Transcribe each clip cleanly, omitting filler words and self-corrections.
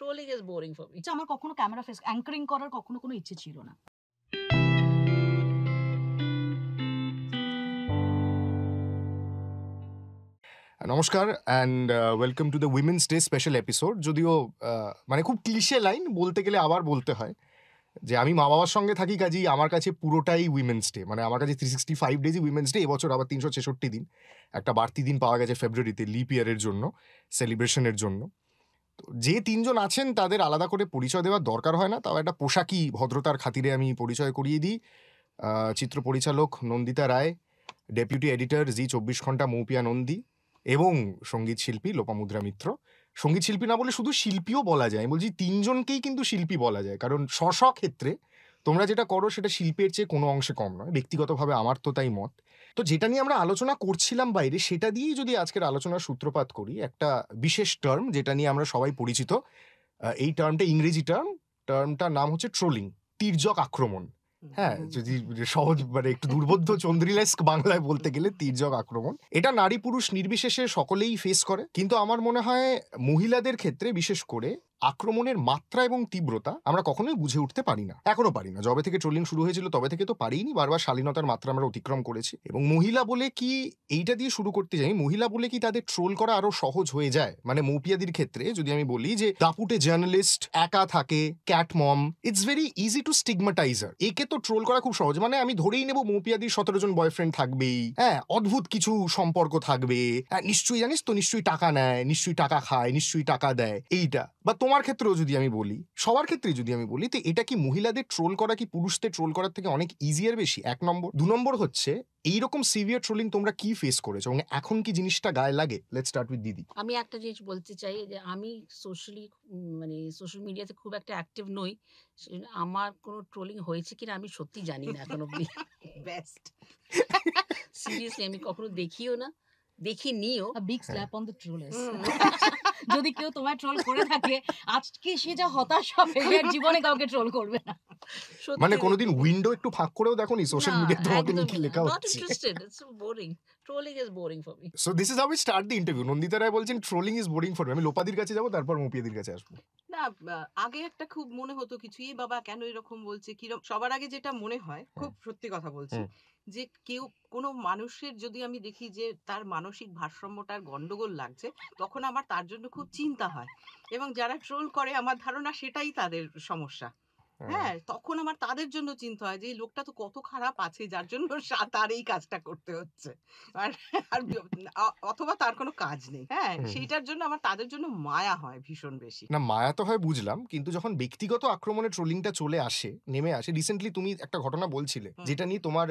Trolling is boring for me. আমার কখনো camera face anchoring করার কখনো কোনো ইচ্ছে ছিল না। নমস্কার and welcome to the women's day special episode. যদিও মানে খুব ক্লিশে লাইন বলতে গেলে আবার বলতে হয় যে আমি মা বাবার সঙ্গে থাকি, কাজেই আমার কাছে পুরোটাই উইমেন্স ডে। মানে আমার কাছে 365 ডেজই উইমেন্স ডে। এবছর আবার 366 দিন, একটা বাড়তি দিন পাওয়া গেছে ফেব্রুয়ারিতে লিপ ইয়ারের জন্য, সেলিব্রেশনের জন্য। তো যে তিনজন আছেন তাদের আলাদা করে পরিচয় দেওয়ার দরকার হয় না, তাও একটা পোশাকি ভদ্রতার খাতিরে আমি পরিচয় করিয়ে দিই। চিত্র পরিচালক নন্দিতা রায়, ডেপুটি এডিটর জি 24 ঘন্টা মৌপিয়া নন্দী এবং সঙ্গীত শিল্পী লোপামুদ্রা মিত্র। সঙ্গীত শিল্পী না বলে শুধু শিল্পীও বলা যায়। আমি বলছি তিনজনকেই কিন্তু শিল্পী বলা যায়, কারণ স্ব ক্ষেত্রে তোমরা যেটা করো সেটা শিল্পের চেয়ে কোনো অংশে কম নয়। ব্যক্তিগতভাবে আমার তো তাই মত। তো যেটা নিয়ে আমরা আলোচনা করছিলাম বাইরে, সেটা দিয়েই যদি আজকের আলোচনার সূত্রপাত করি, একটা বিশেষ টার্ম যেটা নিয়ে আমরা সবাই পরিচিত, এই টার্মটা ইংরেজি টার্মটার নাম হচ্ছে ট্রোলিং, তির্যক আক্রমণ। হ্যাঁ, যদি সহজ মানে একটু দুর্বোধ্য চন্দ্রিলেস্ক বাংলায় বলতে গেলে তির্যক আক্রমণ। এটা নারী পুরুষ নির্বিশেষে সকলেই ফেস করে, কিন্তু আমার মনে হয় মহিলাদের ক্ষেত্রে বিশেষ করে আক্রমণের মাত্রা এবং তীব্রতা আমরা কখনোই বুঝে উঠতে পারি না, এখনো পারি না। যবে থেকে ট্রোলিং শুরু হয়েছিল তবে থেকে তো পারিনি, বারবার শালীনতার মাত্রা আমরা অতিক্রম করেছি। এবং মহিলা বলে কি, এইটা দিয়ে শুরু করতে যাই, মহিলা বলে কি তাদের ট্রোল করা আরো সহজ হয়ে যায়? মানে মৌপিয়াদির ক্ষেত্রে যদি আমি বলি যে দাপুটে জার্নালিস্ট, একা থাকে, cat mom, it's very easy to stigmatise her. একে তো ট্রোল করা খুব সহজ। মানে আমি ধরেই নেব মৌপিয়াদির 17 জন বয়ফ্রেন্ড থাকবেই, হ্যাঁ, অদ্ভুত কিছু সম্পর্ক থাকবে, হ্যাঁ, নিশ্চয়ই জানিস তো, নিশ্চয়ই টাকা নেয়, নিশ্চয়ই টাকা খায়, নিশ্চয়ই টাকা দেয়, এইটা। বা তোমার ক্ষেত্রেও যদি আমি বলি, সবার ক্ষেত্রেই যদি আমি বলি, তো এটা কি মহিলাদের ট্রোল করা কি পুরুষদের ট্রোল করার থেকে অনেক ইজিয়ার বেশি? 1 নম্বর। 2 নম্বর হচ্ছে এইরকম সিভিয়ার ট্রোলিং তোমরা কি ফেস করেছো এবং এখন কি জিনিসটা গায়ে লাগে? লেটস স্টার্ট উইথ দিদি। আমি একটা জিনিস বলতে চাই যে আমি মানে সোশ্যাল মিডিয়াতে খুব একটা অ্যাক্টিভ নই। আমার কোনো ট্রোলিং হয়েছে কিনা আমি সত্যি জানি না এখন অব্দি। বেস্ট। সিরিয়াসলি আমি কখনো দেখিও না, দেখিনিও। Big slap on the trollers. যদি কেউ তোমায় ট্রোল করে থাকে, আজকে সে যা হতাশ হবে, এর জীবনে কাউকে ট্রোল করবে না। মানে কোনোদিন উইন্ডো একটু ফাঁক করেও দেখোনি সোশ্যাল মিডিয়াতে তোমাকে নিয়ে কি লেখা নট হচ্ছে? Interested, it's so boring. Trolling is boring for me. So this is how we start the interview. Nandita Roy বলছেন trolling is boring for me. আমি লোপাদির কাছে যাব, তারপর মৌপিয়াদির কাছে আসবো। না, আগে একটা খুব মনে হতো কিছু, এই বাবা কেন এরকম বলছে, কিরকম। সবার আগে যেটা মনে হয়, খুব সত্যি কথা বলছি, যে কেউ কোনো মানুষের যদি আমি দেখি যে তার মানসিক ভারসাম্যটার গন্ডগোল লাগছে, তখন আমার তার জন্য খুব চিন্তা হয়। এবং যারা ট্রোল করে আমার ধারণা সেটাই তাদের সমস্যা। হ্যাঁ, তখন আমার তাদের জন্য চিন্তা হয় যে এই লোকটা তো কত খারাপ আছে যার জন্য তার এই কাজটা করতে হচ্ছে, আর অথবা তার কোনো কাজ নেই। হ্যাঁ, সেইটার জন্য আমার তাদের জন্য মায়া হয় ভীষণ বেশি। না, মায়া তো হয় বুঝলাম, কিন্তু যখন ব্যক্তিগত আক্রমণে ট্রোলিংটা চলে আসে, নেমে আসে, রিসেন্টলি তুমি একটা ঘটনা বলছিলে যেটা নিয়ে তোমার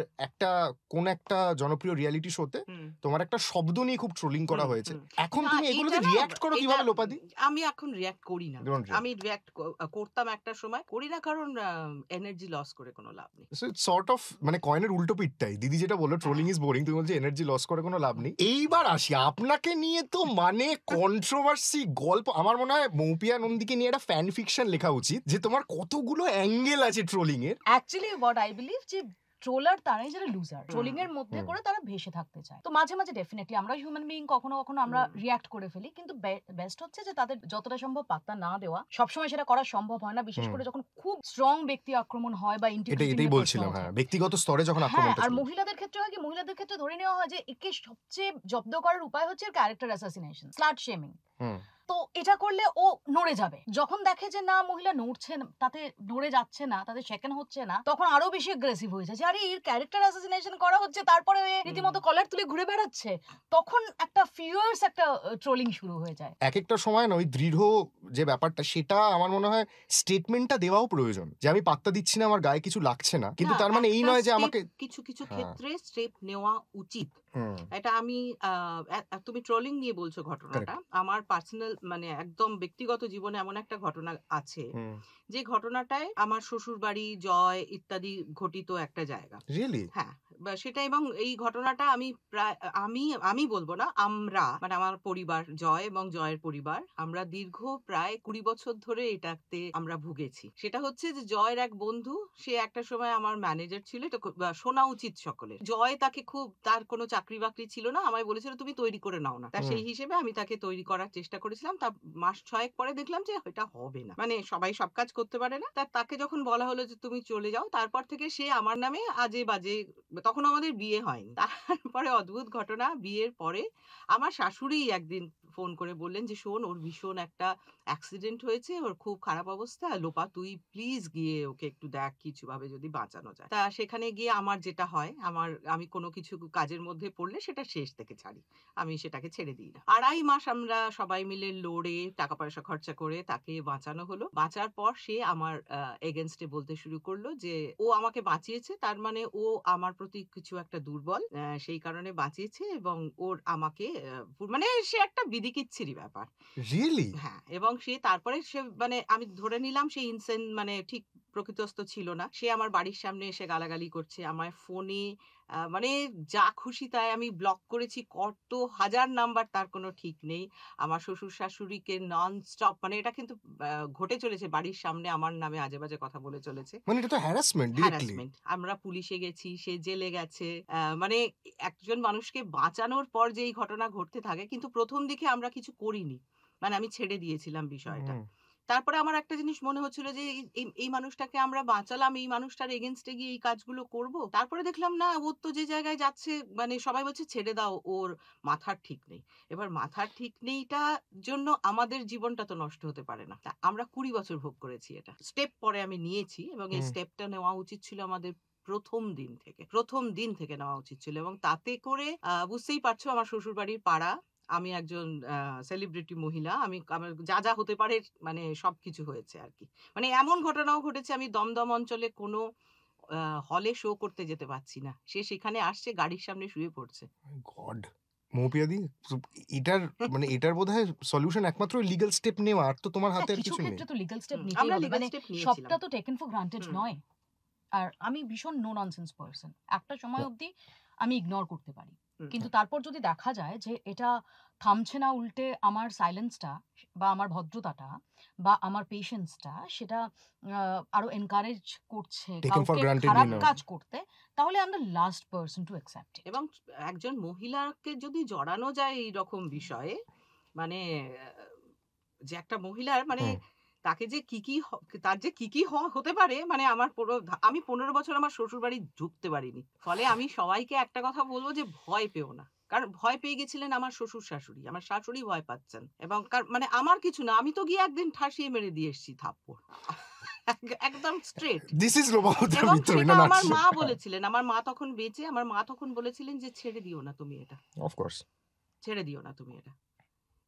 কোন একটা জনপ্রিয় রিয়েলিটি শোতে তোমার একটা শব্দ নিয়ে খুব ট্রোলিং করা হয়েছে। এখন তুমি এগুলোতে রিঅ্যাক্ট করো কিভাবে লোপাদি? আমি এখন রিঅ্যাক্ট করি না। আমি রিঅ্যাক্ট করতাম একটা সময়, করি না, কারণ এনার্জি লস করে কোনো লাভ নেই। সো ইটস সর্ট অফ মানে কয়েনের উল্টো পিঠটাই। দিদি যেটা বললো ট্রোলিং ইজ বোরিং, তুমি বলছো এনার্জি লস করে কোনো লাভ নেই। এইবার আসি আপনাকে নিয়ে, তো মানে কন্ট্রোভার্সি গল্প। আমার মনে হয় মৌপিয়া নন্দীকে নিয়ে একটা ফ্যান ফিকশন লেখা উচিত, যে তোমার কতগুলো অ্যাঙ্গেল আছে ট্রোলিং এর। অ্যাকচুয়ালি হোয়াট আই বিলিভ, যে ট্রোলার তারাই যারা লুজার, ট্রোলিং এর মধ্যে করে তারা ভেসে থাকতে চায়। তো মাঝে মাঝে ডেফিনেটলি আমরা হিউম্যান বিইং কখনো কখনো আমরা রিঅ্যাক্ট করে ফেলি, কিন্তু বেস্ট হচ্ছে যে তাদের যতটা সম্ভব পাত্তা না দেওয়া। সবসময় সেটা করা সম্ভব হয় না, বিশেষ করে যখন খুব স্ট্রং ব্যক্তি আক্রমণ হয় বা এটাই বলছিলাম, হ্যাঁ, ব্যক্তিগত স্তরে যখন আক্রমণটা। আর মহিলাদের ক্ষেত্রে হয় কি, মহিলাদের ক্ষেত্রে ধরে নেওয়া হয় যে একে সবচেয়ে জব্দ করার উপায় হচ্ছে ক্যারেক্টার অ্যাসাসিনেশন, স্লাট শেমিং। তো এটা করলে ও নড়ে যাবে। যখন দেখে যে না, মহিলা নড়ছে না, তাতে নড়ে যাচ্ছে না, তাতে সেকেন্ড হচ্ছে না, তখন আরো বেশি অ্যাগ্রেসিভ হয়ে যায় যে আরে এর ক্যারেক্টার অ্যাসাসিনেশন করা হচ্ছে, তারপরে রীতিমতো কলার তুলে ঘুরে বেড়াচ্ছে। তখন একটা ফিয়ার্স একটা ট্রোলিং শুরু হয়ে যায়। এক একটা সময় না ওই দৃঢ় যে ব্যাপারটা, সেটা আমার মনে হয় স্টেটমেন্টটা দেওয়াও প্রয়োজন, যে আমি পাত্তা দিচ্ছি না, আমার গায়ে কিছু লাগছে না, কিন্তু তার মানে এই নয় যে আমাকে কিছু কিছু ক্ষেত্রে স্টেপ নেওয়া উচিত। এটা আমি তুমি ট্রোলিং নিয়ে বলছো ঘটনাটা, আমার পার্সোনাল মানে একদম ব্যক্তিগত জীবনে এমন একটা ঘটনা আছে, যে ঘটনাটায় আমার শ্বশুর বাড়ি, জয় ইত্যাদি ঘটিত একটা জায়গা। রিয়েলি? হ্যাঁ, সেটা। এবং এই ঘটনাটা আমি প্রায় আমি বলবো না, আমরা মানে আমার পরিবার, জয় এবং জয়ের পরিবার, আমরা দীর্ঘ প্রায় 20 বছর ধরে এটাতে আমরা ভুগেছি। সেটা হচ্ছে যে জয়ের এক বন্ধু, সে একটা সময় আমার ম্যানেজার ছিল, এটা শোনা উচিত সকলের। জয় তাকে খুব, তার কোনো চাকরি বাকরি ছিল না, আমায় বলেছিল তুমি তৈরি করে নাও না। তা সেই হিসেবে আমি তাকে তৈরি করার চেষ্টা করেছিলাম। তা মাস 6 পরে দেখলাম যে এটা হবে না, মানে সবাই সব কাজ করতে পারে না। তাকে যখন বলা হলো যে তুমি চলে যাও, তারপর থেকে সে আমার নামে আজে বাজে, তখন আমাদের বিয়ে হয়নি। তারপরে অদ্ভুত ঘটনা, বিয়ের পরে আমার শাশুড়ি একদিন ফোন করে বললেন যে শোন, ওর ভীষণ একটা অ্যাক্সিডেন্ট হয়েছে, ওর খুব খারাপ অবস্থা, লোপা তুই প্লিজ গিয়ে ওকে একটু দেখ কিছু ভাবে যদি বাঁচানো যায়। তা সেখানে গিয়ে আমার যেটা হয়, আমি কোনো কিছু কাজের মধ্যে পড়লে সেটা শেষ থেকে ছাড়ি, আমি সেটাকে ছেড়ে দিই না। 2.5 মাস আমরা সবাই মিলে লড়ে টাকা পয়সা খরচা করে তাকে বাঁচানো হলো। বাঁচার পর সে আমার এগেনস্টে বলতে শুরু করলো যে ও আমাকে বাঁচিয়েছে, তার মানে ও আমার প্রতি কিছু একটা দুর্বল, সেই কারণে বাঁচিয়েছে, এবং ওর আমাকে মানে সে একটা বিদিকিচ্ছিরি ব্যাপার। রিয়েলি? হ্যাঁ, এবং সে তারপরে সে মানে আমি ধরে নিলাম সে মানে ঠিক প্রকৃতস্থ ছিল না। সে আমার বাড়ির সামনে এসে গালাগালি করছে। আমায় ফোনে মানে যা খুশি তাই আমি ব্লক করেছি। কত হাজার নাম্বার তার কোনো ঠিক নেই। আমার শ্বশুর-শাশুড়িকে নন-স্টপ, মানে এটা কিন্তু ঘটে চলেছে বাড়ির সামনে আমার নামে আজে-বাজে কথা বলে চলেছে। মানে এটা তো হ্যারাসমেন্ট ডিরেক্টলি। হ্যারাসমেন্ট। আমরা পুলিশে গেছি, সে জেলে গেছে। মানে একজন মানুষকে বাঁচানোর পর যে এই ঘটনা ঘটতে থাকে, কিন্তু ১ম দিকে আমরা কিছু করিনি। মানে আমি ছেড়ে দিয়েছিলাম বিষয়টা। তারপরে আমার একটা জিনিস মনে হচ্ছিল যে এই মানুষটাকে আমরা বাঁচালাম, এই মানুষটার এগেইনস্ট এ গিয়ে এই কাজগুলো করব। তারপরে দেখলাম না, ওর তো যে জায়গায় যাচ্ছে, মানে সবাই বলছে ছেড়ে দাও, ওর মাথার ঠিক নেই। এবার মাথার ঠিক নেইটার জন্য আমাদের জীবনটা তো নষ্ট হতে পারে না। তা আমরা ২০ বছর ভোগ করেছি এটা। স্টেপ পরে আমি নিয়েছি, এবং এই স্টেপটা নেওয়া উচিত ছিল আমাদের প্রথম দিন থেকে নেওয়া উচিত ছিল, এবং তাতে করে বুঝতেই পারছো আমার শ্বশুরবাড়ির পাড়া, আমি একজন সেলিব্রিটি মহিলা, আমার যা হতে পারে মানে সবকিছু হয়েছে আরকি। মানে এমন ঘটনাও ঘটেছে, আমি দমদম অঞ্চলে কোনো হলে শো করতে যেতে পারছি না। সে সেখানে আসছে, গাড়ির সামনে শুয়ে পড়ছে। গড! মৌপিয়াদি, এটার মানে এটার বোধহয় সলিউশন একমাত্র লিগ্যাল স্টেপ নেওয়া, আর তো তোমার হাতে আর কিছু কিছু নেই। ক্ষেত্রে তো লিগ্যাল স্টেপ নিতেই আমরা হবে, লিগ্যাল মানে স্টেপ নিয়েছিলাম। সবটা তো টেকেন ফর গ্রান্টেড নয়। আর আমি ভীষণ নো ননসেন্স পারসন, একটা সময় অবধি আমি ইগনোর করতে পারি, কিন্তু তারপর যদি দেখা যায় যে এটা থামছে না, উল্টে আমার সাইলেন্সটা বা আমার ভদ্রতাটা বা আমার পেশেন্সটা সেটা আরো এনকারেজ করছে Taken for কাউকে granted খারাপ নিয়ে নাও। কাজ করতে, তাহলে I am the last person to accept it. এবং একজন মহিলাকে যদি জড়ানো যায় এইরকম বিষয়ে, মানে যে একটা মহিলার মানে তাকে যে তার যে কি হতে পারে, মানে আমি ১৫ বছর আমার শ্বশুরবাড়ি ঢুকতে পারিনি। ফলে আমি সবাইকে একটা কথা বলব যে ভয় পেও না। কারণ ভয় পেয়ে গেছিলেন আমার শ্বশুর-শাশুড়ি। আমার শাশুড়ি ভয় পাচ্ছেন, এবং মানে আমার কিছু না, আমি তো গিয়ে একদিন ঠাসিয়ে মেরে দিয়ে এসেছি থাপ্পড়। একদম স্ট্রেট। দিস ইজ লোপামুদ্রা এবং মিত্র ইন সেটা আ আমার নাটশেল। মা বলেছিলেন। আমার মা তখন বেঁচে, আমার মা তখন বলেছিলেন যে ছেড়ে দিও না তুমি এটা। Of course. ছেড়ে দিও না তুমি এটা।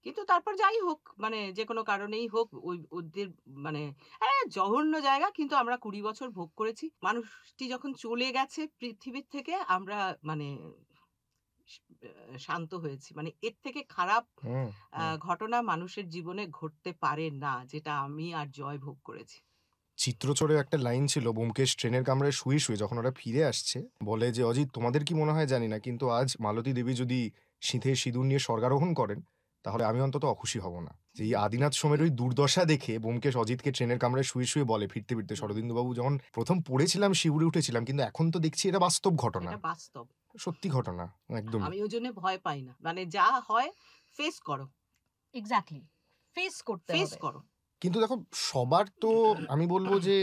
কিন্তু তারপর যাই হোক, মানে যেকোনো কারণেই হোক, ওদের মানে জঘন্য জায়গা, কিন্তু আমরা ২০ বছর ভোগ করেছি। মানুষটি যখন চলে গেছে পৃথিবীর থেকে, আমরা মানে শান্ত হয়েছি। মানে এর থেকে খারাপ ঘটনা মানুষের জীবনে ঘটতে পারে না, যেটা আমি আর জয় ভোগ করেছি। চিত্রচোরে একটা লাইন ছিল, ব্যোমকেশ ট্রেনের কামরায় শুয়ে যখন ওরা ফিরে আসছে, বলে যে অজিত, তোমাদের কি মনে হয় জানি না, কিন্তু আজ মালতী দেবী যদি সিঁথে সিঁদুর নিয়ে স্বর্গারোহণ করেন, তাহলে আমি অন্তত অখুশি হব না। যে এই আদিনাথ সোমের ওই দুর্দশা দেখে ব্যোমকেশ অজিতকে ট্রেনের কামরায় শুয়ে বলে ফিরতে, শরদিন্দুবাবু, যখন প্রথম পড়েছিলাম শিউরে উঠেছিলাম, কিন্তু এখন তো দেখছি এটা বাস্তব ঘটনা, এটা বাস্তব, সত্যি ঘটনা একদম। আমি ওই জন্য ভয় পাই না। মানে যা হয় ফেস করো, এক্স্যাক্টলি, ফেস করতে ফেস হবে। করো। কিন্তু দেখো, সবার তো আমি বলবো যে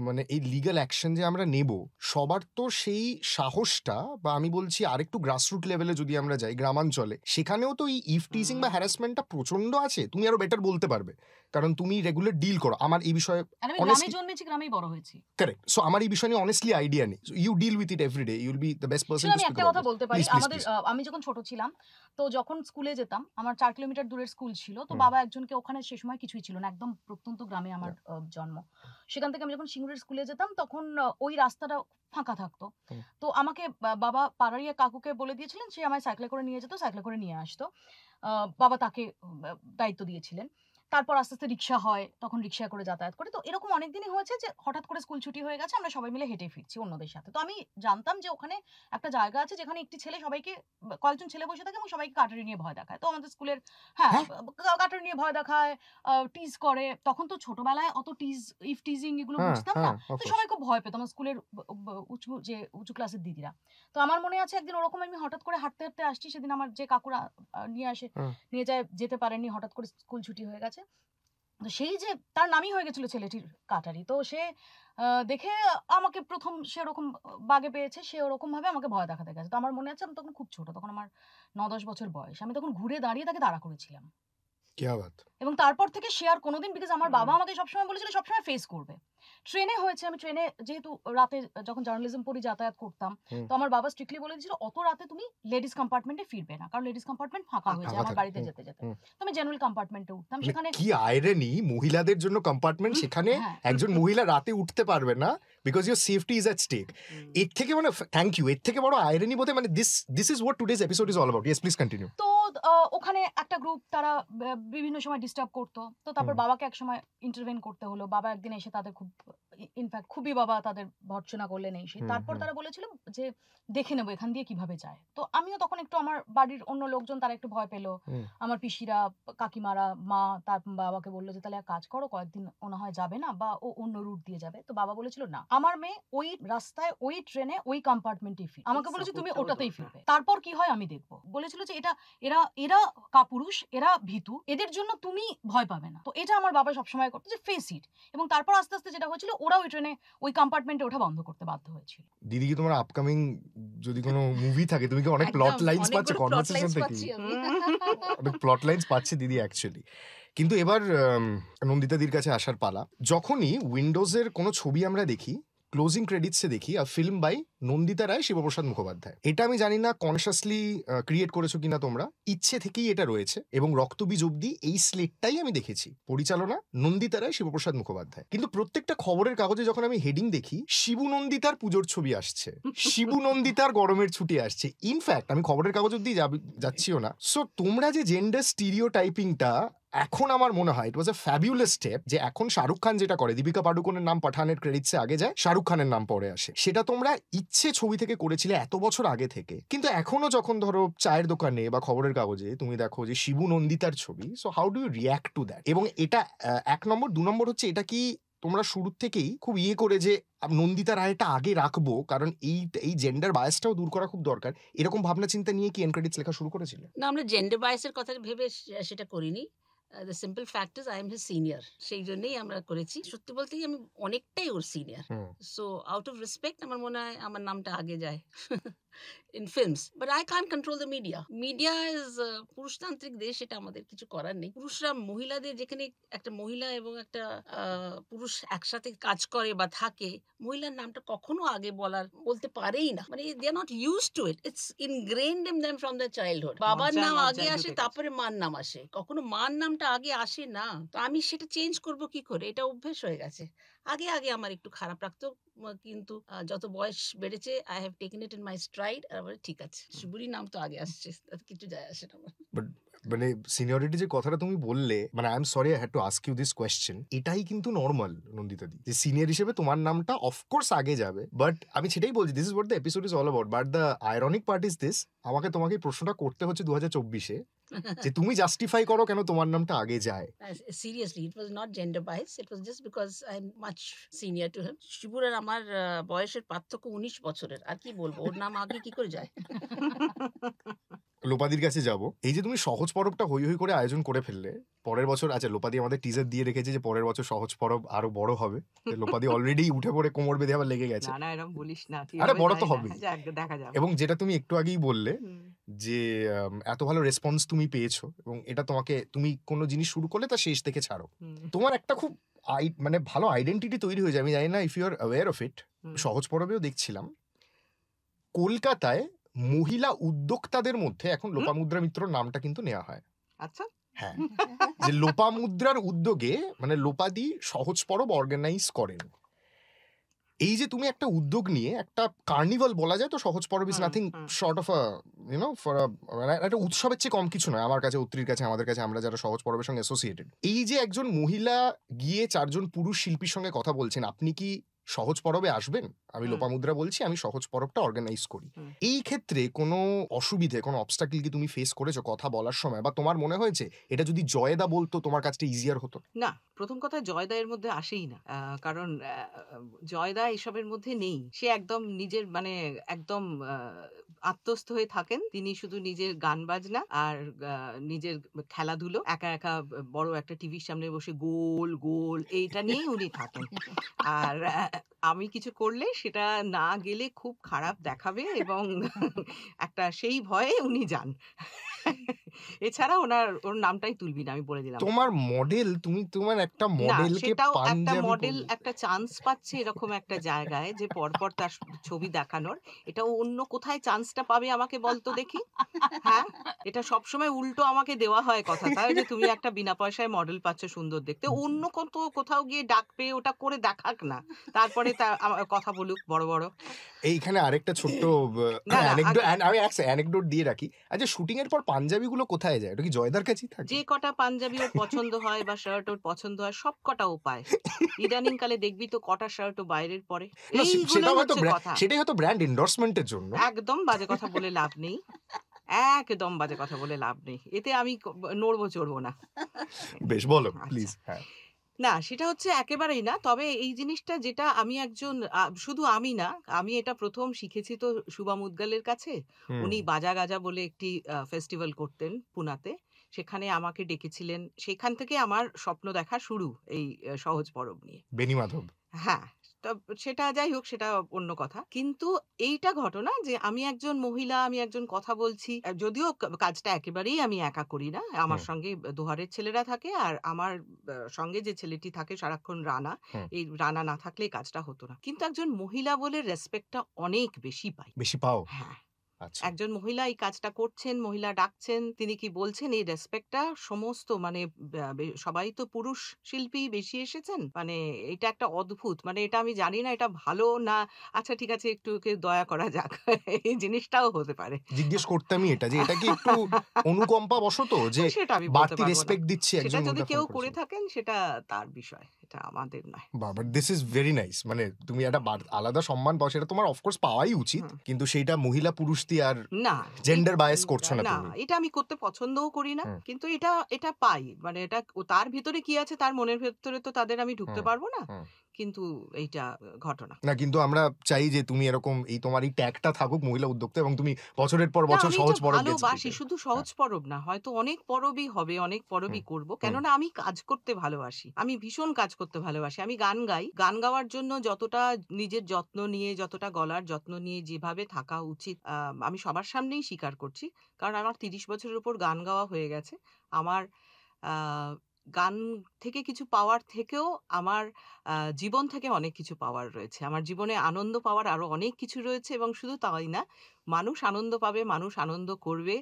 মানে এই লিগ্যাল অ্যাকশন যে আমরা নেব, সবার তো সেই সাহসটা, বা আমি বলছি আরেকটু গ্রাসরুট লেভেলে যদি আমরা যাই, গ্রামাঞ্চলে, সেখানেও তো এই ইভ টিজিং বা হ্যারাসমেন্টটা প্রচন্ড আছে। তুমি আরো বেটার বলতে পারবে, কারণ তুমি রেগুলার ডিল করো। আমার এই বিষয়ে আর আমি গ্রামে জন্মেছি, গ্রামেই বড় হয়েছি। কারেক্ট। সো আমার এই বিষয় নিয়ে অনেস্টলি আইডিয়া নেই। You deal with it everyday, you will be the best person to আমি স্পিক একটা অ্যাবাউট কথা বলতে পারি, প্লিজ প্লিজ আমাদের প্লিজ। আমি যখন ছোট ছিলাম, তো যখন স্কুলে যেতাম, আমার 4 কিলোমিটার দূরের স্কুল ছিল, তো বাবা একজনকে, ওখানে সে সময় কিছুই ছিল না, একদম প্রত্যন্ত গ্রামে আমার জন্ম। সেখান থেকে আমি যখন সিঙ্গুরের স্কুলে যেতাম, তখন ওই রাস্তাটা ফাঁকা থাকতো। তো আমাকে বাবা পাড়ারই এক কাকুকে বলে দিয়েছিলেন, সে আমায় সাইকেলে করে নিয়ে যেত, সাইকেলে করে নিয়ে আসতো। বাবা তাকে দায়িত্ব দিয়েছিলেন। তারপর আস্তে আস্তে রিক্সা হয়, তখন রিক্সা করে যাতায়াত করি। তো এরকম অনেক দিনই হয়েছে যে হঠাৎ করে স্কুল ছুটি হয়ে গেছে, আমরা সবাই মিলে হেঁটে ফিরছি অন্যদের সাথে। তো আমি জানতাম যে ওখানে একটা জায়গা আছে যেখানে একটি ছেলে সবাইকে, কয়েকজন ছেলে বসে থাকে এবং সবাইকে কাটারি নিয়ে ভয় দেখায়। তো আমাদের স্কুলের, হ্যাঁ, হ্যাঁ? কাটারি নিয়ে ভয় দেখায়, টিজ করে। তখন তো ছোটবেলায় অত ইফ টিজিং এগুলো হ্যাঁ, বুঝতাম না। হ্যাঁ, of তো course. সবাই খুব ভয় পেত আমার স্কুলের উঁচু ক্লাসের দিদিরা। তো আমার মনে আছে একদিন ওরকম আমি হঠাৎ করে হাঁটতে হাঁটতে আসছি, সেদিন আমার যে কাকুরা নিয়ে যায়, যেতে পারেননি, হঠাৎ করে স্কুল ছুটি হয়ে গেছে। তো সেই যে তার নামই হয়ে গেছিল ছেলেটির কাটারি। তো সে দেখে আমাকে প্রথম সেরকম বাগে পেয়েছে, সে ওরকম ভাবে আমাকে ভয় দেখাতে গেছে। তো আমার মনে আছে আমি তখন খুব ছোট, তখন আমার 9-10 বছর বয়স। আমি তখন ঘুরে দাঁড়িয়ে তাকে তাড়া করেছিলাম। क्या बात। এবং তারপর থেকে সে আর কোনোদিন, বিকজ আমার বাবা আমাকে সবসময় বলেছিল সবসময় ফেস করবে। ট্রেনে হয়েছে, আমি ট্রেনে যেহেতু রাতে যখন জার্নালিজম পড়ি যাতায়াত করতাম, তো আমার বাবা স্ট্রিক্টলি বলে দিয়েছিল অত রাতে তুমি লেডিস কম্পার্টমেন্টে ফিরবে না, কারণ লেডিস কম্পার্টমেন্ট ফাঁকা হয়ে যায় ফাঁকা আমার থাকে। বাড়িতে যেতে যেতে। তো আমি জেনারেল কম্পার্টমেন্টে উঠতাম, মানে সেখানে কি আইরনি, মহিলাদের জন্য কম্পার্টমেন্ট, সেখানে হ্যাঁ। একজন মহিলা রাতে উঠতে পারবে না because your safety is at stake. এর থেকে মানে থ্যাংক ইউ, এর থেকে বড় আইরনি বোধহয় মানে this is what today's episode is all about. Yes please continue. তো ওখানে একটা গ্রুপ, তারা বিভিন্ন সময় ডিস্টার্ব করতো। তো তারপর বাবাকে এক সময় ইন্টারভেন করতে হলো। বাবা একদিন এসে তাদের খুব, ইনফ্যাক্ট খুবই বাবা তাদের ভর্ৎসনা করলেন এই সেই। তারপর তারা বলেছিল যে দেখে নেবো এখান দিয়ে কিভাবে যায়। তো আমিও তখন একটু, আমার বাড়ির অন্য লোকজন তারা একটু ভয় পেলো, আমার পিসিরা, কাকিমারা, মা তার বাবাকে বললো যে তাহলে এক কাজ করো, কয়েকদিন ওনা হয় যাবে না, বা ও অন্য রুট দিয়ে যাবে। তো বাবা বলেছিল না, আমার মেয়ে ওই রাস্তায়, ওই ট্রেনে, ওই কম্পার্টমেন্টে ফিরবে। আমাকে বলেছে তুমি ওটাতেই ফিরবে, তারপর কি হয় আমি দেখবো। বলেছিল যে এরা এরা কাপুরুষ, এরা ভীতু, এদের জন্য তুমি ভয় পাবে না। তো এটা আমার বাবা সবসময় করতো যে ফেস ইট। এবং তারপর আস্তে আস্তে যেটা হয়েছিল, ওরা ওই ট্রেনে, ওই কম্পার্টমেন্টে ওঠা বন্ধ করতে বাধ্য হয়েছিল। দিদি কি তোমার আপকামিং যদি কোনো মুভি থাকে, তুমি কি অনেক প্লট লাইনস পাচ্ছ কনভারসেশন থেকে? অনেক প্লট লাইনস পাচ্ছে দিদি অ্যাকচুয়ালি। কিন্তু এবার নন্দিতাদির কাছে আসার পালা। যখনই উইন্ডোজের কোনো ছবি আমরা দেখি, ক্লোজিং ক্রেডিটসে দেখি আ ফিল্ম বাই নন্দিতা রায়, শিবপ্রসাদ মুখোপাধ্যায়। এটা আমি জানি না কনসিয়াসলি ক্রিয়েট করেছো কিনা তোমরা, ইচ্ছে থেকেই এটা রয়েছে এবং রক্তবীজ অব্দি এই স্লেটটাই আমি দেখেছি। পরিচালনা নন্দিতা রায়, শিবপ্রসাদ মুখোপাধ্যায়। কিন্তু প্রত্যেকটা খবরের কাগজে যখন আমি হেডিং দেখি, শিবু নন্দিতার পুজোর ছবি আসছে, শিবু নন্দিতার গরমের ছুটি আসছে। ইনফ্যাক্ট আমি খবরের কাগজ অব্দি যাচ্ছিও না। সো তোমরা যে জেন্ডার স্টিরিওটাইপিংটা, এখন আমার মনে হয় ইট ওয়াজ আ ফ্যাবিউলাস স্টেপ, যে এখন শাহরুখ খান যেটা করে, দীপিকা পাডুকোনের নাম পাঠানের ক্রেডিটসে আগে যায়, শাহরুখ খানের নাম পরে আসে, সেটা তোমরা ইচ্ছে ছবি থেকে করেছিলে এত বছর আগে থেকে। কিন্তু এখনো যখন ধরো চায়ের দোকানে বা খবরের কাগজে তুমি দেখো যে শিবু নন্দিতার ছবি, so how do you react to that? এবং এটা 1 নম্বর। 2 নম্বর হচ্ছে, এটা কি তোমরা শুরুর থেকেই খুব করে যে নন্দিতা রায়টা আগে রাখবো, কারণ এই জেন্ডার বায়াসটাও দূর করা খুব দরকার, এরকম ভাবনা চিন্তা নিয়ে কি এন্ড ক্রেডিটস লেখা শুরু করেছিলে? না, আমরা জেন্ডার বায়াসের কথা ভেবে সেটা করিনি। The simple fact is I am his senior, সেই জন্যই আমরা করেছি। সত্যি বলতে আমি অনেকটাই ওর senior, so out of respect আমার মনে হয় আমার নামটা আগে যায় in films, but I can't control the media. Media is পুরুষতান্ত্রিক দেশ, এটা আমাদের কিছু করার নেই। পুরুষরা মহিলাদের, যেখানে একটা মহিলা এবং একটা পুরুষ একসাথে কাজ করে বা থাকে, মহিলার নামটা কখনো আগে বলতে পারেই না। মানে they are not used to it. It's ingrained in them from their childhood. বাবার নাম আগে আসে, তারপরে মার নাম আসে, কখনো মার নামটা আগে আসে না। তো আমি সেটা চেঞ্জ করব কি করে? এটা অভ্যেস হয়ে গেছে। আগে আমার একটু খারাপ লাগতো, কিন্তু যত বয়স বেড়েছে I have taken it in my stride. আর আবার ঠিক আছে, শিবুরি নাম তো আগে আসছে, তাতে কিছু যায় আসে না। বাট মানে সিনিয়রিটি যে কথাটা তুমি বললে, মানে I am sorry I had to ask you this question, এটাই কিন্তু নর্মাল নন্দিতা দি, যে সিনিয়র হিসেবে তোমার নামটা অফকোর্স আগে যাবে। বাট আমি সেটাই বলছি, this is what the episode is all about. But the ironic part is this, তোমাকে প্রশ্নটা করতে হচ্ছে 2024-এ, যে তুমি জাস্টিফাই করো কেন তোমার নামটা আগে যায়। Seriously, it was not gender bias. It was just because I'm much senior to him. শিবুর আর আমার বয়সের পার্থক্য 19 বছরের। আর কি বলবো, ওর নাম আগে কি করে যায়? লোপাদির কাছে যাব। এই যে তুমি সহজ পরবটা হই হই করে আয়োজন করে ফেললে, পরের বছর, আচ্ছা লোপাদি আমাদের টিজার দিয়ে রেখেছে যে পরের বছর সহজ পরব আরো বড় হবে। লোপাদি অলরেডি উঠে পড়ে কোমর বেঁধে আবার লেগে গেছে। না এরকম বলিস না, আরে বড় তো হবে, দেখা যাবে। এবং যেটা তুমি একটু আগেই বললে যে এত ভালো রেসপন্স তুমি পেয়েছো, এবং এটা তুমি কোনো জিনিস শুরু করলে তা শেষ থেকে ছাড়ো, তোমার একটা খুব মানে ভালো আইডেন্টিটি তৈরি হয়ে যায়। আমি জানি না if you are aware of it, সহজ পরবেও দেখছিলাম কলকাতায় মহিলা উদ্যোক্তাদের মধ্যে এখন লোপামুদ্রা মিত্রর নামটা কিন্তু নেওয়া হয়। আচ্ছা, হ্যাঁ, যে লোপামুদ্রার উদ্যোগে মানে লোপাদি সহজ পরব অর্গানাইজ করেন। এই যে তুমি একটা উদ্যোগ নিয়ে একটা কার্নিভাল বলা যায় তো, সহজ পরব is nothing short of for একটা উৎসবের চেয়ে কম কিছু নয় আমার কাছে, অত্রির কাছে, আমাদের কাছে, আমরা যারা সহজ পরবের সঙ্গে অ্যাসোসিয়েটেড। এই যে একজন মহিলা গিয়ে 4 জন পুরুষ শিল্পীর সঙ্গে কথা বলছেন, আপনি কি সহজ পরবে আসবেন? আমি লোপামুদ্রা বলছি, আমি সহজ পরবটা অর্গানাইজ করি। এই ক্ষেত্রে কোনো অসুবিধে, কোনো অবস্টাকল কি তুমি ফেস করেছো কথা বলার সময়, বা তোমার মনে হয়েছে এটা যদি জয়দা বলতো তোমার কাছটা ইজিয়ার হতো? না, প্রথম কথা জয়দা এর মধ্যে আসেই না। কারণ জয়দা এসবের মধ্যে নেই। সে একদম নিজের মানে একদম আত্মস্থ হয়ে থাকেন। তিনি শুধু নিজের গান বাজনা আর নিজের খেলাধুলো, একা একা বড় একটা টিভির সামনে বসে গোল গোল এইটা নিয়েই উনি থাকেন। আর আমি কিছু করলে সেটা না গেলে খুব খারাপ দেখাবে এবং একটা সেই ভয়ে উনি যান। এছাড়া ওর নামটাই তুলবি না, আমি বলে দিলাম। তোমার মডেল, তুমি তোমার একটা না, মডেলকে সেটাও একটা পাঞ্জাবি মডেল পরিয়ে- একটা চান্স পাচ্ছে এরকম একটা জায়গায় যে পরপর তার ছবি দেখানোর। এটা ও অন্য কোথায় চান্সটা পাবে আমাকে বলতো দেখি। হ্যাঁ, এটা সবসময় উল্টো আমাকে দেওয়া হয় কথাটা যে তুমি একটা বিনা পয়সায় মডেল পাচ্ছ সুন্দর দেখতে। অন্য কোথাও গিয়ে ডাক পেয়ে ওটা করে দেখাক না, তারপরে কথা বলুক বড় বড়। এইখানে আরেকটা ছোট্ট না, আমি অ্যানেকডোট দিয়ে রাখি। আচ্ছা, শুটিং এর পর পাঞ্জাবিগুলো কোথায় যায়? এটা কি জয়দার কাছেই থাকে? যে কটা পাঞ্জাবি ওর পছন্দ হয় বা শার্ট ওর পছন্দ হয় সব কটা ও পায়। ইদানিং কালে দেখবি তো কটা শার্ট ও বাইরের পরে। না, এইগুলোই হচ্ছে কথা। সেটাই হয়তো ব্র্যান্ড এন্ডোর্সমেন্টের জন্য। একদম বাজে কথা বলে লাভ নেই, একদম বাজে কথা বলে লাভ নেই, এতে আমি নড়বো চড়বো না। বেশ, বলো আচ্ছা। প্লিজ। হ্যাঁ, না, সেটা হচ্ছে একেবারেই না। তবে এই জিনিসটা যেটা আমি একজন শুধু আমি না, আমি এটা প্রথম শিখেছি তো শুভা মুদ্গালের কাছে। উনি বাজা গাজা বলে একটি ফেস্টিভ্যাল করতেন পুনাতে। সেখানে আমাকে ডেকেছিলেন। সেখান থেকে আমার স্বপ্ন দেখা শুরু এই সহজ পরব নিয়ে। বেনি মাধব। হ্যাঁ, সেটা যাই হোক, সেটা অন্য কথা। কিন্তু এইটা ঘটনা যে আমি একজন মহিলা, আমি একজন কথা বলছি। যদিও কাজটা একেবারেই আমি একা করি না। আমার সঙ্গে দোহারের ছেলেরা থাকে আর আমার সঙ্গে যে ছেলেটি থাকে সারাক্ষণ রানা। এই রানা না থাকলে এই কাজটা হতো না। কিন্তু একজন মহিলা বলে রেসপেক্টটা অনেক বেশি পাই। বেশি পাও? হ্যাঁ। আচ্ছা। একজন মহিলা এই কাজটা করছেন, মহিলা ডাকছেন, তিনি কি বলছেন এই রেসপেক্টটা সমস্ত মানে সবাই তো পুরুষ শিল্পী বেশি এসেছেন। মানে এটা একটা অদ্ভুত, মানে এটা আমি জানি না এটা ভালো না, আচ্ছা ঠিক আছে একটু ওকে দয়া করা যাক। এই জিনিসটাও হতে পারে। জিজ্ঞেস করতামই এটা, যে এটা কি একটু অনুকম্পা বশত যে সেটা আমি বলতে বাড়তি পারবো না। রেসপেক্ট দিচ্ছি সেটা একজন যদি মহিলা কেউ ফোন করে করেছেন? থাকেন সেটা তার বিষয়, এটা আমাদের নয়। But this is very nice. মানে তুমি একটা আলাদা সম্মান পাও, সেটা তোমার অফকোর্স পাওয়াই উচিত, কিন্তু সেইটা মহিলা পুরুষ দিয়ে আর না, জেন্ডার বায়াস করছো না না, তুমি। এটা আমি করতে পছন্দও করি না। কিন্তু এটা পাই। মানে এটা তার ভিতরে কি আছে, তার মনের ভেতরে তো তাদের আমি ঢুকতে পারবো না। কিন্তু এইটা ঘটনা না, কিন্তু আমরা চাই যে তুমি এরকম এই তোমার এই ট্যাগটা থাকুক মহিলা উদ্যোক্তা, এবং তুমি বছরের পর না, বছর আমি সহজ এটা পরব ভালোবাসি। শুধু সহজ পরব না, হয়তো অনেক পরবই হবে, অনেক পরবই করব। কেননা আমি কাজ করতে ভালোবাসি। আমি ভীষণ কাজ করতে ভালোবাসি। আমি গান গাই। গান গাওয়ার জন্য যতটা নিজের যত্ন নিয়ে, যতটা গলার যত্ন নিয়ে যেভাবে থাকা উচিত, আমি সবার সামনেই স্বীকার করছি। কারণ আমার ৩০ বছরের উপর গান গাওয়া হয়ে গেছে। আমার আ গান থেকে কিছু পাওয়ার থেকেও আমার জীবন থেকে অনেক কিছু পাওয়ার রয়েছে। আমার জীবনে আনন্দ পাওয়ার আরো অনেক কিছু রয়েছে এবং শুধু তাই না, মানুষ আনন্দ পাবে, মানুষ আনন্দ করবে।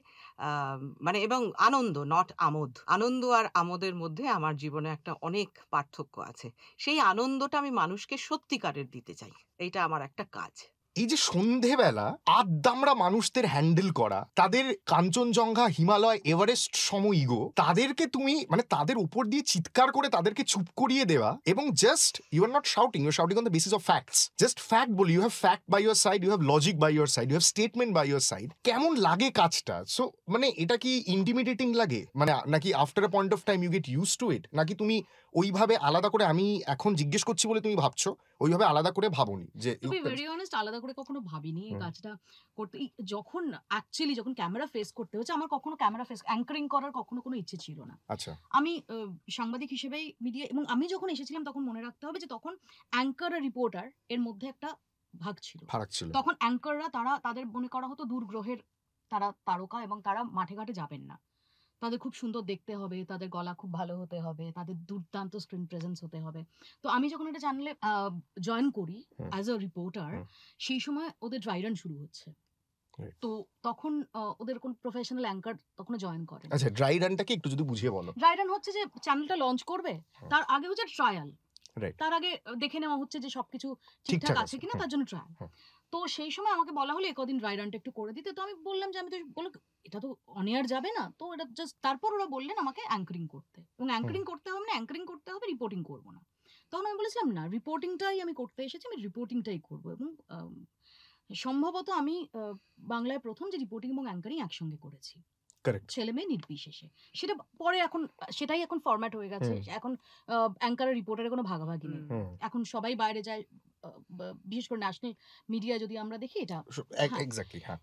মানে এবং আনন্দ নট আমোদ। আনন্দ আর আমোদের মধ্যে আমার জীবনে একটা অনেক পার্থক্য আছে। সেই আনন্দটা আমি মানুষকে সত্যিকারের দিতে চাই। এইটা আমার একটা কাজ। এই যে সন্ধেবেলা আদ্দামরা মানুষদের হ্যান্ডেল করা, তাদের কাঞ্চনজঙ্ঘা, হিমালয়, এভারেস্ট সম ইগো, তাদেরকে তুমি মানে তাদের উপর দিয়ে চিৎকার করে তাদেরকে চুপ করিয়ে দেওয়া, এবং just you are not shouting, you are shouting on the basis of facts. Just fact বলি, you have fact by your side, you have logic by your side, you have statement by your side. কেমন লাগে কাজটা? So মানে এটা কি ইন্টিমিডেটিং লাগে, মানে নাকি after a point of time you get use to it, নাকি তুমি ওইভাবে আলাদা করে, আমি এখন জিজ্ঞেস করছি বলে তুমি ভাবছো, ওইভাবে আলাদা করে ভাবোনি যে টু বি ভেরি অনেস্ট আলাদা করে কখনো ভাবিনি এই কাজটা করতে। যখন অ্যাকচুয়ালি যখন ক্যামেরা ফেস করতে হচ্ছে, আমার কখনো ক্যামেরা ফেস অ্যাঙ্কারিং করার কখনো কোনো ইচ্ছে ছিল না। আচ্ছা। আমি সাংবাদিক হিসেবেই মিডিয়া, এবং আমি যখন এসেছিলাম তখন মনে রাখতে হবে যে তখন অ্যাঙ্কার আর রিপোর্টার এর মধ্যে একটা ভাগ ছিল, ফারাক ছিল। তখন অ্যাঙ্কাররা তাদের মনে করা হতো দূর গ্রহের তারা তারকা, এবং তারা মাঠে ঘাটে যাবেন না। তাদের খুব সুন্দর দেখতে হবে, তাদের গলা খুব ভালো হতে হবে, তাদের দুর্দান্ত স্ক্রিন প্রেজেন্স হতে হবে। তো আমি যখন একটা চ্যানেলে জয়েন করি অ্যাজ আ রিপোর্টার, সেই সময় ওদের ড্রাই রান শুরু হচ্ছে। তো তখন ওদের কোন প্রফেশনাল অ্যাঙ্কার তখন জয়েন করে। আচ্ছা, ড্রাই রানটাকে একটু যদি বুঝিয়ে বলো। ড্রাই রান হচ্ছে যে চ্যানেলটা লঞ্চ করবে, তার আগে হচ্ছে ট্রায়াল। Right. তার আগে দেখে নেওয়া হচ্ছে যে সবকিছু ঠিকঠাক ঠিকঠাক আছে, আছে কিনা, হুম। তার জন্য ট্রায়াল। হুম। তো সেই সময় আমাকে বলা হলো কদিন ড্রাই রানটা একটু করে দিতে। তো আমি বললাম যে আমি তো বললো এটা তো অন এয়ার যাবে না, তো এটা জাস্ট, তারপর ওরা বললেন আমাকে অ্যাঙ্করিং করতে, এবং অ্যাঙ্করিং করতে হবে না, অ্যাঙ্করিং করতে হবে, রিপোর্টিং করবো না। তখন আমি বলেছিলাম না, রিপোর্টিংটাই আমি করতে এসেছি, আমি রিপোর্টিংটাই করবো। এবং সম্ভবত আমি বাংলায় প্রথম যে রিপোর্টিং এবং অ্যাঙ্কারিং একসঙ্গে করেছি, কারেক্ট। ছেলে মেয়ে নির্বিশেষে। সেটা পরে এখন সেটাই এখন ফরম্যাট হয়ে গেছে। হুম। এখন অ্যাঙ্কার আর রিপোর্টারের কোনো ভাগাভাগি নেই। হুম। এখন সবাই বাইরে যায়, বিশেষ করে ন্যাশনাল মিডিয়া যদি আমরা দেখি এটা, হ্যাঁ। এক্স্যাক্টলি, হ্যাঁ।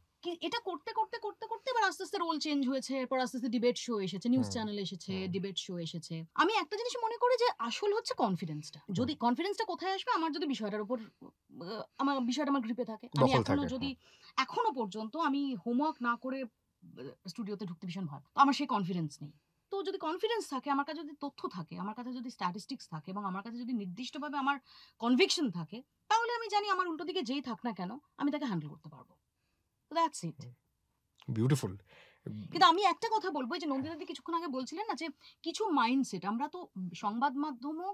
এটা করতে করতে করতে করতে এবার আস্তে আস্তে রোল চেঞ্জ হয়েছে, এরপর আস্তে আস্তে ডিবেট শো এসেছে, নিউজ হুম। চ্যানেল এসেছে, হুম। ডিবেট শো এসেছে। আমি একটা জিনিস মনে করি যে আসল হচ্ছে কনফিডেন্সটা। যদি কনফিডেন্সটা কোথায় আসবে, আমার যদি বিষয়টার উপর আমার বিষয়টা আমার গ্রিপে থাকে। আমি দখল এখনো থাকে, যদি এখনো পর্যন্ত আমি হোমওয়ার্ক না করে স্টুডিওতে ঢুকতে ভীষণ ভয়, তো আমার সেই কনফিডেন্স নেই। তো যদি কনফিডেন্স থাকে, আমার কাছে যদি তথ্য থাকে, আমার কাছে যদি স্ট্যাটিস্টিক্স থাকে, এবং আমার কাছে যদি নির্দিষ্টভাবে আমার কনভিকশন থাকে, তাহলে আমি জানি আমার উল্টো দিকে যেই থাক না কেন, আমি তাকে হ্যান্ডেল করতে পারবো। That's it. বিউটিফুল। কিন্তু আমি একটা কথা বলবো, যে নন্দিতাদি কিছুক্ষণ আগে বলছিলেন না যে কিছু মাইন্ডসেট, আমরা তো সংবাদ মাধ্যমও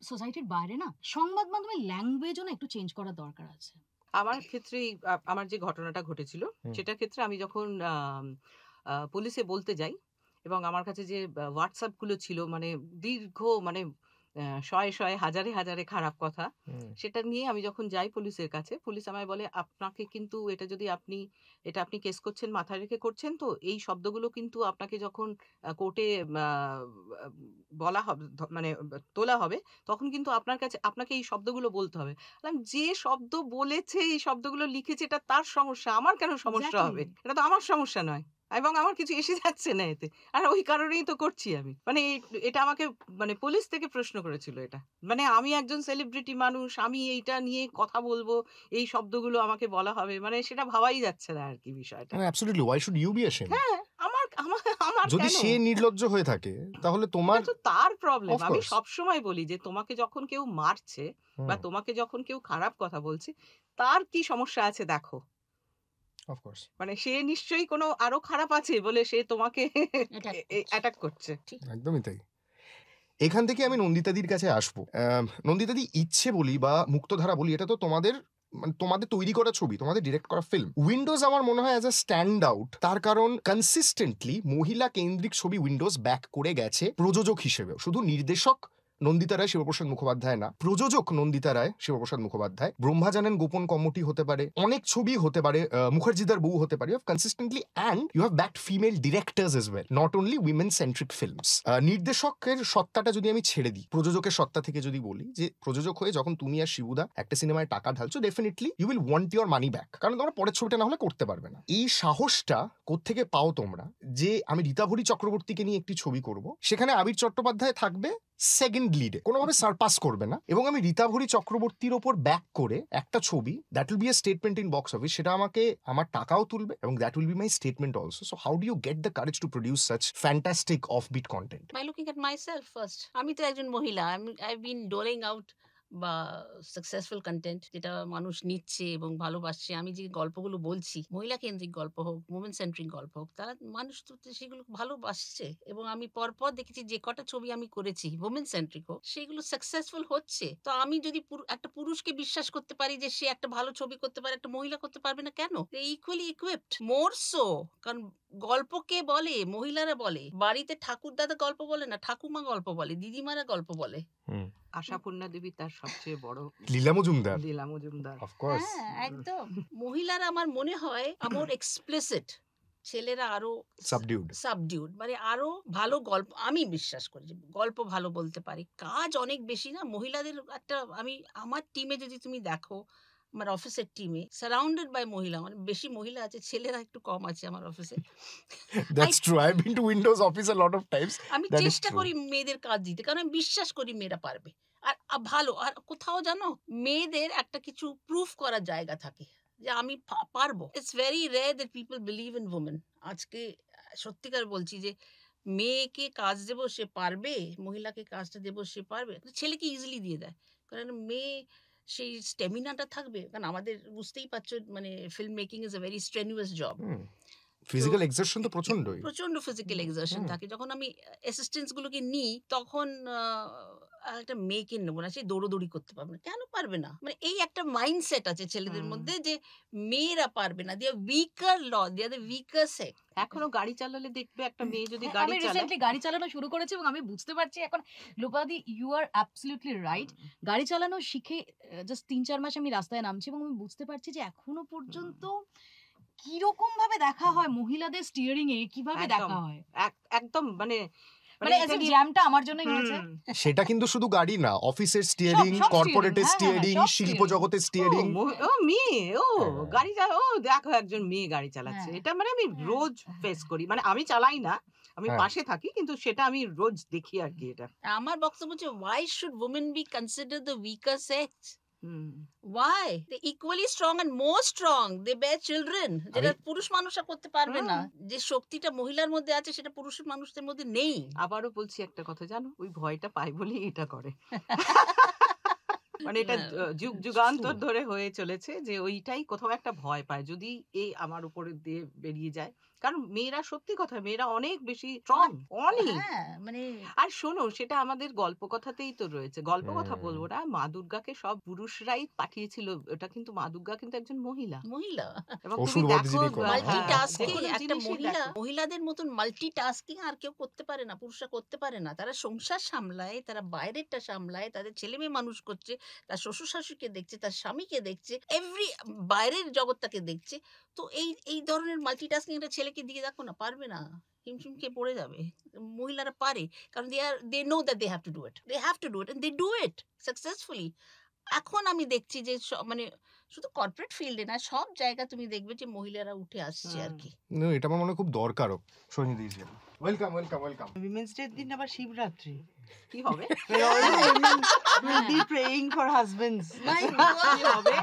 সোসাইটির বাইরে না, সংবাদ মাধ্যমের ল্যাঙ্গুয়েজও না একটু চেঞ্জ করার দরকার আছে। আমার ক্ষেত্রেই আমার যে ঘটনাটা ঘটেছিল সেটার ক্ষেত্রে আমি যখন পুলিশে বলতে যাই, এবং আমার কাছে যে হোয়াটসঅ্যাপ গুলো ছিল, মানে দীর্ঘ, মানে শয়ে শয়ে হাজারে হাজারে খারাপ কথা, সেটা নিয়ে আমি যখন যাই পুলিশের কাছে, পুলিশ আমায় বলে আপনাকে কিন্তু এটা যদি আপনি কেস করছেন মাথায় রেখে করছেন, তো এই শব্দগুলো কিন্তু আপনাকে যখন কোর্টে বলা হবে, মানে তোলা হবে, তখন কিন্তু আপনাকে এই শব্দগুলো বলতে হবে। যে শব্দ বলেছে, এই শব্দগুলো লিখেছে, এটা তার সমস্যা, আমার কেন সমস্যা হবে? এটা তো আমার সমস্যা নয়, এবং আমার কিছু এসে যাচ্ছে না এতে, আর ওই কারণেই তো করছি আমি। মানে এটা আমাকে, মানে পুলিশ থেকে প্রশ্ন করেছিল এটা, মানে আমি একজন সেলিব্রিটি মানুষ, আমি এইটা নিয়ে কথা বলবো, এই শব্দগুলো আমাকে বলা হবে, মানে সেটা ভাবাই যাচ্ছে না আর কি বিষয়টা। Absolutely, why should you be ashamed? হ্যাঁ, আমার আমার আমার যদি কেন? সে নির্লজ্জ হয়ে থাকে, তাহলে তোমার এটা তো তার প্রবলেম। Of আমি course. সব সময় বলি যে তোমাকে যখন কেউ মারছে বা হুম, তোমাকে যখন কেউ খারাপ কথা বলছে, তার কি সমস্যা আছে দেখো। of course. মানে সে নিশ্চয়ই কোনো আরো খারাপ আছে বলে সে তোমাকে Attack করছে। অ্যাটাক করছে। একদমই তাই। এখান থেকে আমি নন্দিতাদির কাছে আসবো। নন্দিতাদি, ইচ্ছে বলি বা মুক্তধারা বলি, এটা তো তোমাদের, মানে তোমাদের তৈরি করা ছবি, তোমাদের ডিরেক্ট করা ফিল্ম। উইন্ডোজ আমার মনে হয় অ্যাজ আ স্ট্যান্ড আউট, তার কারণ কনসিস্টেন্টলি মহিলা কেন্দ্রিক ছবি উইন্ডোজ ব্যাক করে গেছে প্রযোজক হিসেবেও। শুধু নির্দেশক নন্দিতা রায়, শিবপ্রসাদ মুখোপাধ্যায় না, প্রযোজক নন্দিতা রায়, শিবপ্রসাদ মুখোপাধ্যায়। ব্রহ্মাজানন গোপন কম্মটি হতে পারে, অনেক ছবি হতে পারে, মুখার্জিদার বউ হতে পারে। You have consistently and you have backed female directors as well, not only women centric films. নির্দেশকের সত্তাটা যদি আমি ছেড়ে দিই, প্রযোজকের সত্তা থেকে যদি বলি, যে প্রযোজক হয়ে যখন তুমি আর শিবুদা একটা সিনেমায় টাকা ঢালছো, definitely you will want your money back, কারণ তোমরা পরের ছবিটা না হলে করতে পারবে না। এই সাহসটা কোত্থেকে পাও তোমরা, যে আমি রীতাভরি চক্রবর্তীকে নিয়ে একটি ছবি করব, সেখানে আবির চট্টোপাধ্যায় থাকবে সেকেন্ড লিডে, কোনোভাবে সারপাস করবে না, এবং আমি রীতাভরি চক্রবর্তীর ওপর ব্যাক করে একটা ছবি, that will be a statement in box office, সেটা আমাকে আমার টাকাও তুলবে, এবং that will be my statement also. So how do you get the courage to produce such fantastic offbeat content? By looking at myself first. আমি তো একজন মহিলা, I've been doling out বা সাকসেসফুল কন্টেন্ট যেটা মানুষ নিচ্ছে এবং ভালোবাসছে। আমি যে গল্পগুলো বলছি, মহিলা কেন্দ্রিক গল্প হোক, উমেন সেন্ট্রিক গল্প হোক, তারা মানুষ তো সেগুলো ভালোবাসছে, এবং আমি পরপর দেখেছি যে কটা ছবি আমি করেছি উমেন সেন্ট্রিক হোক, সেগুলো সাকসেসফুল হচ্ছে। তো আমি যদি একটা পুরুষকে বিশ্বাস করতে পারি যে সে একটা ভালো ছবি করতে পারে, একটা মহিলা করতে পারবে না কেন? Equally equipped, more so. কারণ গল্প কে বলে? মহিলারা বলে। বাড়িতে ঠাকুর দাদা গল্প বলে না, ঠাকুমা গল্প বলে, দিদিমারা গল্প বলে। আশাপূর্ণা দেবী তার সবচেয়ে বড়, লীলা মজুমদার, লীলা মজুমদার। Of course. হ্যাঁ, একদম। মহিলারা আমার মনে হয় মোর এক্সপ্লিসিট, ছেলেরা আরো সাবডিউড, মানে আরো ভালো গল্প, আমি বিশ্বাস করি যে গল্প ভালো বলতে পারি। কাজ অনেক বেশি না মহিলাদের। একটা আমার টিমে যদি তুমি দেখো, আমার অফিসের টিমে সারাউন্ডেড বাই মহিলা, মানে বেশি মহিলা আছে, ছেলেরা একটু কম আছে আমার অফিসে। That's true. I've been to Windows office a lot of times. আমি That is চেষ্টা true. করি মেয়েদের কাজ দিতে, কারণ আমি বিশ্বাস করি মেয়েরা পারবে। আর ভালো, আর কোথাও জানো মেয়েদের একটা কিছু প্রুফ করার জায়গা থাকে যে আমি পারবো। It's very rare that people believe in women. আজকে সত্যিকার বলছি যে মেয়েকে কাজ দেবো সে পারবে, মহিলাকে কাজটা দেবো সে পারবে, ছেলেকে ইজিলি দিয়ে দেয়, কারণ মেয়ে সেই স্টেমিনাটা থাকবে। কারণ আমাদের বুঝতেই পারছো, মানে film making is a very strenuous job. Physical exertion তো প্রচন্ড ফিজিক্যাল এক্সারশন থাকে। যখন আমি অ্যাসিস্ট্যান্টস গুলোকে নিই, তখন একটা মেয়েকে নেবো না, সে দৌড়োদৌড়ি করতে পারবে না। কেন পারবে না? মানে এই একটা মাইন্ডসেট আছে ছেলেদের মধ্যে যে মেয়েরা পারবে না, দে আর উইকার ল, they are the weaker sex. এখনো গাড়ি চালালে দেখবে একটা মেয়ে যদি হ্যাঁ, গাড়ি আমি চালায়, রিসেন্টলি গাড়ি চালানো শুরু করেছি এবং আমি বুঝতে পারছি এখন, লোপাদি ইউ আর অ্যাবসলিউটলি রাইট। গাড়ি চালানো শিখে জাস্ট 3-4 মাস আমি রাস্তায় নামছি এবং আমি বুঝতে পারছি যে এখনো পর্যন্ত কিরকম ভাবে দেখা হয় মহিলাদের স্টিয়ারিং এ, কিভাবে একদম। দেখা হয়, একদম মানে মানে এটা নিয়ে- জ্যামটা আমার জন্যই হয়েছে। হুম। সেটা কিন্তু শুধু গাড়ি না, অফিসের স্টিয়ারিং, সব কর্পোরেটের steering, হ্যাঁ, স্টিয়ারিং, সব শিল্প steering। জগতের স্টিয়ারিং। ও মেয়ে, ও হ্যাঁ। গাড়ি চালা, ও দেখো একজন মেয়ে গাড়ি চালাচ্ছে, হ্যাঁ। এটা মানে আমি হ্যাঁ। রোজ ফেস করি, মানে আমি চালাই না, আমি হ্যাঁ। পাশে থাকি, কিন্তু সেটা আমি রোজ দেখি আর কি এটা। আমার বক্তব্য হচ্ছে, why should women be considered the weaker sex? Hmm. Why? They're equally strong and more strong. They bear children. যেটা পুরুষ মানুষরা করতে পারবে না। যে শক্তিটা মহিলার মধ্যে আছে সেটা পুরুষের মানুষদের মধ্যে নেই। আবারও বলছি একটা কথা, জানো, ওই ভয়টা পাই বলেই এটা করে। মানে এটা যুগ যুগান্তর ধরে হয়ে চলেছে যে ওইটাই কোথাও একটা ভয় পায় যদি এই আমার উপরে দিয়ে বেরিয়ে যায়, কারণ মেয়েরা সত্যি কথা, মেয়েরা অনেক বেশি স্ট্রং, অনেক। হ্যাঁ, মানে আর শোনো, সেটা আমাদের গল্প কথাতেই তো রয়েছে, গল্প কথা বলবো না, মা দুর্গাকে সব পুরুষরাই পাঠিয়েছিল, ওটা কিন্তু মা দুর্গা কিন্তু একজন মহিলা, মহিলা এবং অসুরবধ যিনি করেন। হ্যাঁ, মাল্টিটাস্কিং, যেকোনো একটা জিনিসই মহিলা, দেখো। মহিলাদের মতন মাল্টিটাস্কিং আর কেউ করতে পারে না, পুরুষরা করতে পারে না। তারা সংসার সামলায়, তারা বাইরেরটা সামলায়, তাদের ছেলে মেয়ে মানুষ করছে, তার শ্বশুর শাশুড়িকে দেখছে, তার স্বামীকে দেখছে, এভরি বাইরের জগৎটাকে দেখছে। তো এই ধরনের মাল্টিটাস্কিং একটা ছেলেকে দিয়ে দেখো না, পারবে না, হিমশিম খেয়ে পড়ে যাবে। মহিলারা পারে, কারণ they know that they have to do it, they have to do it and they do it successfully. এখন আমি দেখছি যে মানে শুধু কর্পোরেট ফিল্ডে না, সব জায়গা তুমি দেখবে যে মহিলারা উঠে আসছে আর কি। না, এটা আমার মনে হয় খুব দরকারও। Sanjit ji, welcome welcome welcome. Women's day দিন আবার শিবরাত্রি, কি হবে? where all the women will be praying for husbands. My God! কি হবে?